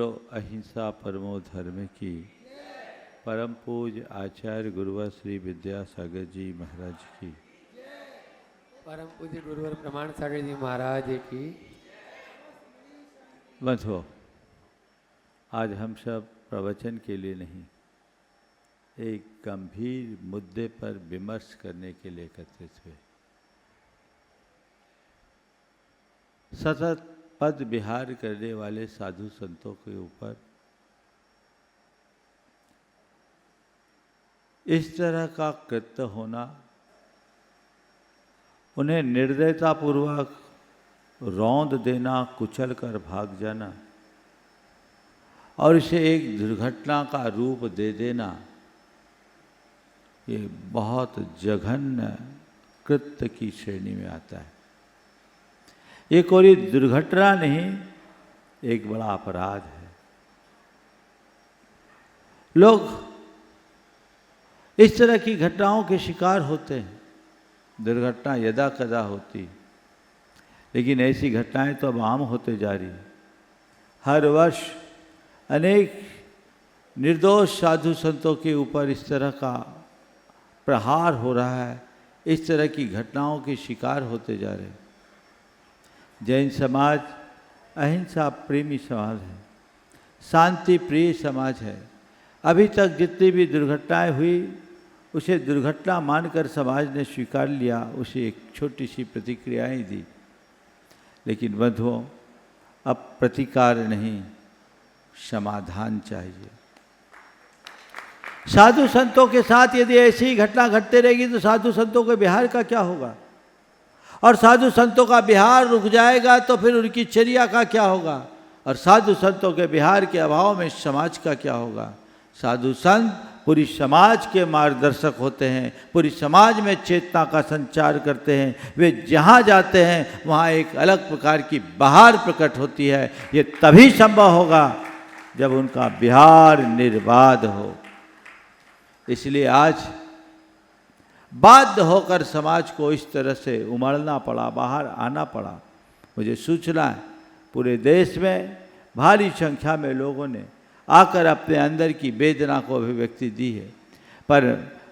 बोलो अहिंसा परमो धर्म की। परम पूज्य आचार्य गुरुवर श्री विद्यासागर जी महाराज की। परम पूज्य गुरुवर प्रमाण सागर जी महाराज की। बंधुओं, आज हम सब प्रवचन के लिए नहीं, एक गंभीर मुद्दे पर विमर्श करने के लिए एकत्रित हुए। सतत पद विहार करने वाले साधु संतों के ऊपर इस तरह का कृत्य होना, उन्हें निर्दयतापूर्वक रौंद देना, कुचल कर भाग जाना और इसे एक दुर्घटना का रूप दे देना, ये बहुत जघन्य कृत्य की श्रेणी में आता है। ये कोई दुर्घटना नहीं, एक बड़ा अपराध है। लोग इस तरह की घटनाओं के शिकार होते हैं। दुर्घटना यदा कदा होती, लेकिन ऐसी घटनाएं तो अब आम होते जा रही है। हर वर्ष अनेक निर्दोष साधु संतों के ऊपर इस तरह का प्रहार हो रहा है, इस तरह की घटनाओं के शिकार होते जा रहे हैं। जैन समाज अहिंसा प्रेमी समाज है, शांति प्रिय समाज है। अभी तक जितनी भी दुर्घटनाएं हुई, उसे दुर्घटना मानकर समाज ने स्वीकार लिया, उसे एक छोटी सी प्रतिक्रियाएं दी। लेकिन बंधुओं, अब प्रतिकार नहीं, समाधान चाहिए। साधु संतों के साथ यदि ऐसी घटना घटते रहेगी तो साधु संतों के विहार का क्या होगा? और साधु संतों का विहार रुक जाएगा तो फिर उनकी चर्या का क्या होगा? और साधु संतों के विहार के अभाव में समाज का क्या होगा? साधु संत पूरी समाज के मार्गदर्शक होते हैं, पूरी समाज में चेतना का संचार करते हैं। वे जहाँ जाते हैं वहाँ एक अलग प्रकार की बहार प्रकट होती है। ये तभी संभव होगा जब उनका विहार निर्बाध हो। इसलिए आज बाध्य होकर समाज को इस तरह से उमड़ना पड़ा, बाहर आना पड़ा। मुझे सूचना है पूरे देश में भारी संख्या में लोगों ने आकर अपने अंदर की वेदना को अभिव्यक्ति दी है। पर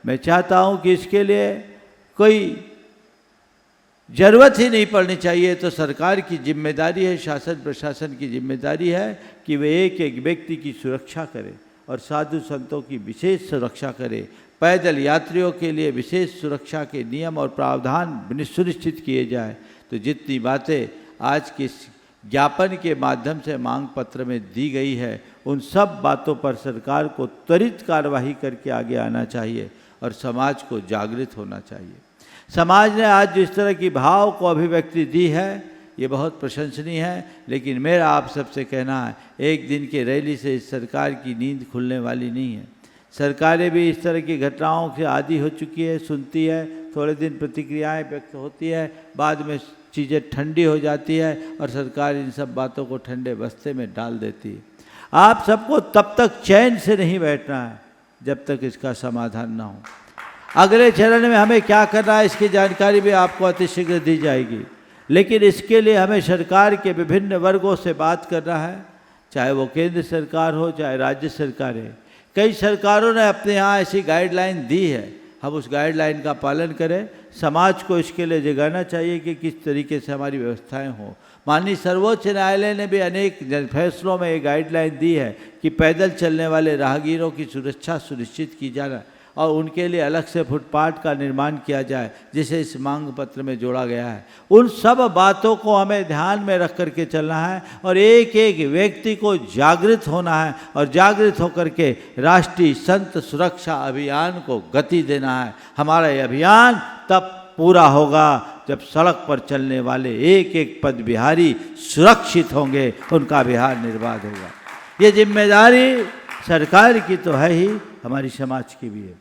मैं चाहता हूं कि इसके लिए कोई ज़रूरत ही नहीं पड़नी चाहिए। तो सरकार की जिम्मेदारी है, शासन प्रशासन की जिम्मेदारी है कि वे एक एक व्यक्ति की सुरक्षा करे और साधु संतों की विशेष सुरक्षा करे। पैदल यात्रियों के लिए विशेष सुरक्षा के नियम और प्रावधान सुनिश्चित किए जाए। तो जितनी बातें आज के ज्ञापन के माध्यम से मांग पत्र में दी गई है, उन सब बातों पर सरकार को त्वरित कार्यवाही करके आगे आना चाहिए और समाज को जागृत होना चाहिए। समाज ने आज जो इस तरह की भाव को अभिव्यक्ति दी है, ये बहुत प्रशंसनीय है। लेकिन मेरा आप सबसे कहना है, एक दिन के रैली से इस सरकार की नींद खुलने वाली नहीं है। सरकारें भी इस तरह की घटनाओं से आदी हो चुकी है, सुनती है, थोड़े दिन प्रतिक्रियाएं व्यक्त होती है, बाद में चीज़ें ठंडी हो जाती है और सरकार इन सब बातों को ठंडे बस्ते में डाल देती है। आप सबको तब तक चैन से नहीं बैठना है जब तक इसका समाधान ना हो। अगले चरण में हमें क्या करना है, इसकी जानकारी भी आपको अतिशीघ्र दी जाएगी। लेकिन इसके लिए हमें सरकार के विभिन्न वर्गों से बात करना है, चाहे वो केंद्र सरकार हो, चाहे राज्य सरकार है। कई सरकारों ने अपने यहाँ ऐसी गाइडलाइन दी है, हम उस गाइडलाइन का पालन करें। समाज को इसके लिए जगाना चाहिए कि किस तरीके से हमारी व्यवस्थाएं हों। माननीय सर्वोच्च न्यायालय ने भी अनेक फैसलों में ये गाइडलाइन दी है कि पैदल चलने वाले राहगीरों की सुरक्षा सुनिश्चित की जाना और उनके लिए अलग से फुटपाथ का निर्माण किया जाए, जिसे इस मांग पत्र में जोड़ा गया है। उन सब बातों को हमें ध्यान में रख करके चलना है और एक एक व्यक्ति को जागृत होना है और जागृत होकर के राष्ट्रीय संत सुरक्षा अभियान को गति देना है। हमारा ये अभियान तब पूरा होगा जब सड़क पर चलने वाले एक एक पद विहारी सुरक्षित होंगे, उनका विहार निर्बाध होगा। ये जिम्मेदारी सरकार की तो है ही, हमारी समाज की भी है।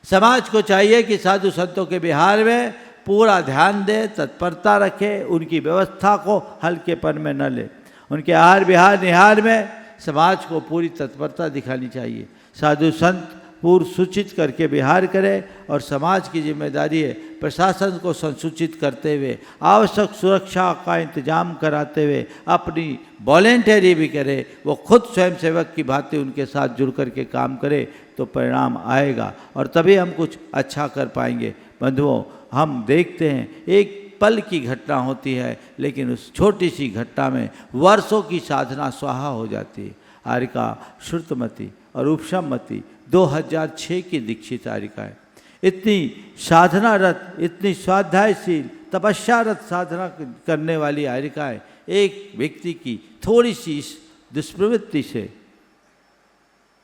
समाज को चाहिए कि साधु संतों के विहार में पूरा ध्यान दे, तत्परता रखे, उनकी व्यवस्था को हल्केपन में न ले। उनके आहार विहार निहार में समाज को पूरी तत्परता दिखानी चाहिए। साधु संत पूर्व सूचित करके व्यवहार करे और समाज की जिम्मेदारी है प्रशासन को संसूचित करते हुए आवश्यक सुरक्षा का इंतजाम कराते हुए अपनी वॉलेंटरी भी करे, वो खुद स्वयंसेवक की भांति उनके साथ जुड़ कर के काम करे तो परिणाम आएगा और तभी हम कुछ अच्छा कर पाएंगे। बंधुओं, हम देखते हैं एक पल की घटना होती है, लेकिन उस छोटी सी घटना में वर्षों की साधना स्वाहा हो जाती है। आर्यिका श्रुतमती और उपशममती 2006 की दीक्षित आर्यिका है। इतनी साधनारत, इतनी स्वाध्यायशील, तपस्यारत साधना करने वाली आर्यिकाएं एक व्यक्ति की थोड़ी सी इस दुष्प्रवृत्ति से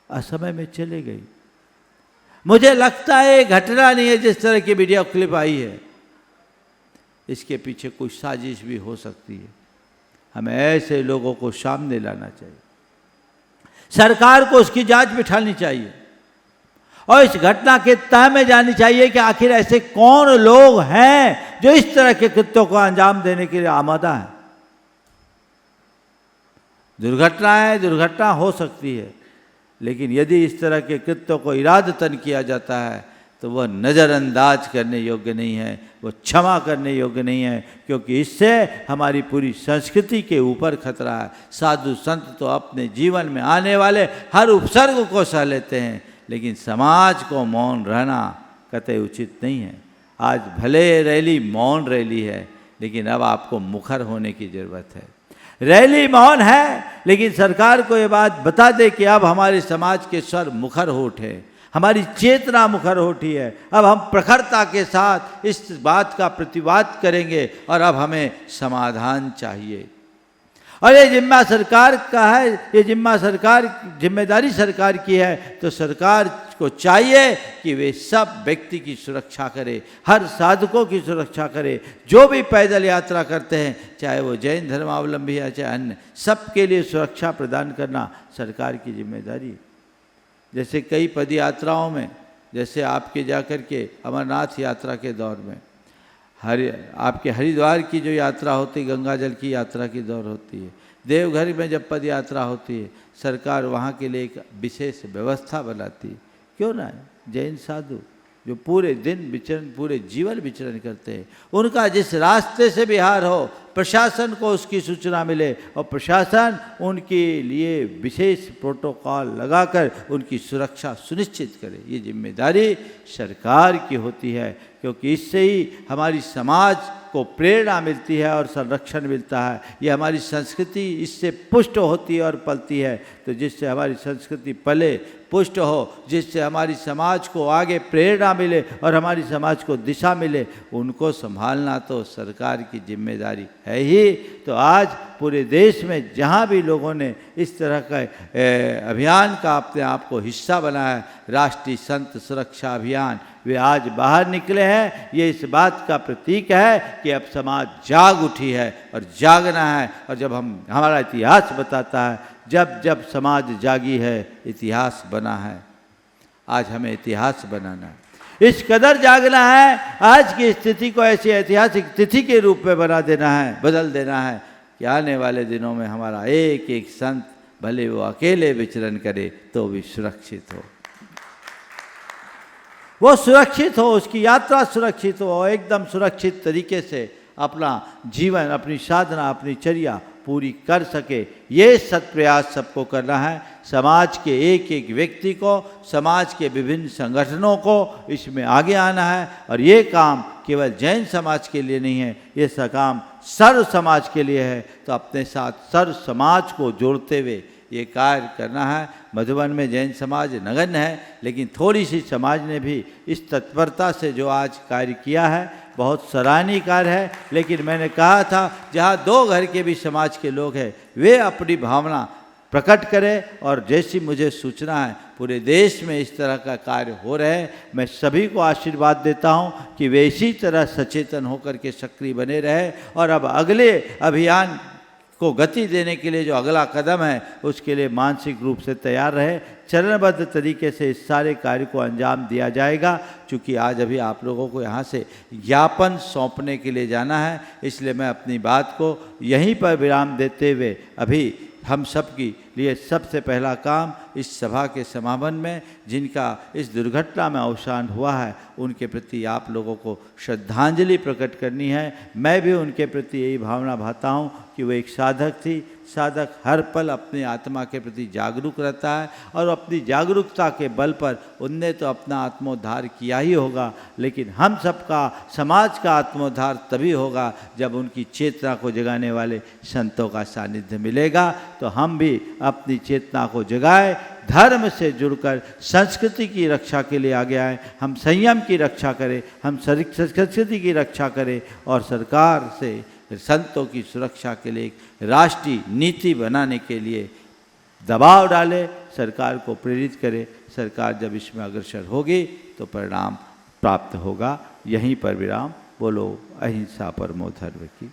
असमय में चले गई। मुझे लगता है ये घटना नहीं है जिस तरह की वीडियो क्लिप आई है, इसके पीछे कोई साजिश भी हो सकती है। हमें ऐसे लोगों को सामने लाना चाहिए, सरकार को उसकी जांच बिठानी चाहिए और इस घटना के तह में जानी चाहिए कि आखिर ऐसे कौन लोग हैं जो इस तरह के कृत्यों को अंजाम देने के लिए आमादा हैं। दुर्घटना हो सकती है, लेकिन यदि इस तरह के कृत्यों को इरादतन किया जाता है तो वह नज़रअंदाज करने योग्य नहीं है, वो क्षमा करने योग्य नहीं है, क्योंकि इससे हमारी पूरी संस्कृति के ऊपर खतरा है। साधु संत तो अपने जीवन में आने वाले हर उपसर्ग को सह लेते हैं, लेकिन समाज को मौन रहना कतई उचित नहीं है। आज भले रैली मौन रैली है, लेकिन अब आपको मुखर होने की ज़रूरत है। रैली मौन है, लेकिन सरकार को ये बात बता दे कि अब हमारे समाज के स्वर मुखर हो उठे, हमारी चेतना मुखर हो उठी है। अब हम प्रखरता के साथ इस बात का प्रतिवाद करेंगे और अब हमें समाधान चाहिए। और ये जिम्मा सरकार का है, ये जिम्मेदारी सरकार की है, तो सरकार को चाहिए कि वे सब व्यक्ति की सुरक्षा करे, हर साधकों की सुरक्षा करे, जो भी पैदल यात्रा करते हैं, चाहे वो जैन धर्मावलंबी है चाहे अन्य, सबके लिए सुरक्षा प्रदान करना सरकार की जिम्मेदारी। जैसे कई पद यात्राओं में, जैसे आपके जाकर के अमरनाथ यात्रा के दौर में आपके हरिद्वार की जो यात्रा होती है, गंगा जल की यात्रा की दौर होती है, देवघर में जब पद यात्रा होती है, सरकार वहाँ के लिए एक विशेष व्यवस्था बनाती है। क्यों ना जैन साधु जो पूरे दिन विचरण, पूरे जीवन विचरण करते हैं, उनका जिस रास्ते से विहार हो, प्रशासन को उसकी सूचना मिले और प्रशासन उनके लिए विशेष प्रोटोकॉल लगाकर उनकी सुरक्षा सुनिश्चित करे। ये जिम्मेदारी सरकार की होती है, क्योंकि इससे ही हमारी समाज को प्रेरणा मिलती है और संरक्षण मिलता है। ये हमारी संस्कृति इससे पुष्ट होती है और पलती है। तो जिससे हमारी संस्कृति पले, पुष्ट हो, जिससे हमारी समाज को आगे प्रेरणा मिले और हमारी समाज को दिशा मिले, उनको संभालना तो सरकार की जिम्मेदारी है ही। तो आज पूरे देश में जहाँ भी लोगों ने इस तरह का अभियान का अपने आप को हिस्सा बनाया, राष्ट्रीय संत सुरक्षा अभियान, वे आज बाहर निकले हैं। ये इस बात का प्रतीक है कि अब समाज जाग उठी है और जागना है। और जब हमारा इतिहास बताता है, जब जब समाज जागी है इतिहास बना है। आज हमें इतिहास बनाना है, इस कदर जागना है, आज की स्थिति को ऐसी ऐतिहासिक तिथि के रूप में बना देना है, बदल देना है कि आने वाले दिनों में हमारा एक एक संत भले वो अकेले विचरण करे तो भी सुरक्षित हो, वो सुरक्षित हो, उसकी यात्रा सुरक्षित हो, एकदम सुरक्षित तरीके से अपना जीवन, अपनी साधना, अपनी चर्या पूरी कर सके। ये सत्प्रयास सबको करना है। समाज के एक एक व्यक्ति को, समाज के विभिन्न संगठनों को इसमें आगे आना है। और ये काम केवल जैन समाज के लिए नहीं है, ये काम सर्व समाज के लिए है। तो अपने साथ सर्व समाज को जोड़ते हुए ये कार्य करना है। मधुबन में जैन समाज नगण्य है, लेकिन थोड़ी सी समाज ने भी इस तत्परता से जो आज कार्य किया है, बहुत सराहनीय कार्य है। लेकिन मैंने कहा था, जहाँ दो घर के भी समाज के लोग हैं, वे अपनी भावना प्रकट करें। और जैसी मुझे सूचना है, पूरे देश में इस तरह का कार्य हो रहे हैं। मैं सभी को आशीर्वाद देता हूँ कि वे इसी तरह सचेतन होकर के सक्रिय बने रहे और अब अगले अभियान को गति देने के लिए जो अगला कदम है, उसके लिए मानसिक रूप से तैयार रहे। चरणबद्ध तरीके से इस सारे कार्य को अंजाम दिया जाएगा। चूँकि आज अभी आप लोगों को यहाँ से ज्ञापन सौंपने के लिए जाना है, इसलिए मैं अपनी बात को यहीं पर विराम देते हुए अभी हम सब की लिए सबसे पहला काम इस सभा के समापन में जिनका इस दुर्घटना में अवसान हुआ है उनके प्रति आप लोगों को श्रद्धांजलि प्रकट करनी है। मैं भी उनके प्रति यही भावना भाता हूँ कि वो एक साधक थी। साधक हर पल अपनी आत्मा के प्रति जागरूक रहता है और अपनी जागरूकता के बल पर उनने तो अपना आत्मोद्धार किया ही होगा, लेकिन हम सबका समाज का आत्मोद्धार तभी होगा जब उनकी चेतना को जगाने वाले संतों का सानिध्य मिलेगा। तो हम भी अपनी चेतना को जगाए, धर्म से जुड़कर संस्कृति की रक्षा के लिए आगे आए, हम संयम की रक्षा करें, हम संस्कृति की रक्षा करें और सरकार से संतों की सुरक्षा के लिए एक राष्ट्रीय नीति बनाने के लिए दबाव डाले, सरकार को प्रेरित करे। सरकार जब इसमें अग्रसर होगी तो परिणाम प्राप्त होगा। यहीं पर विराम। बोलो अहिंसा परमो धर्म की।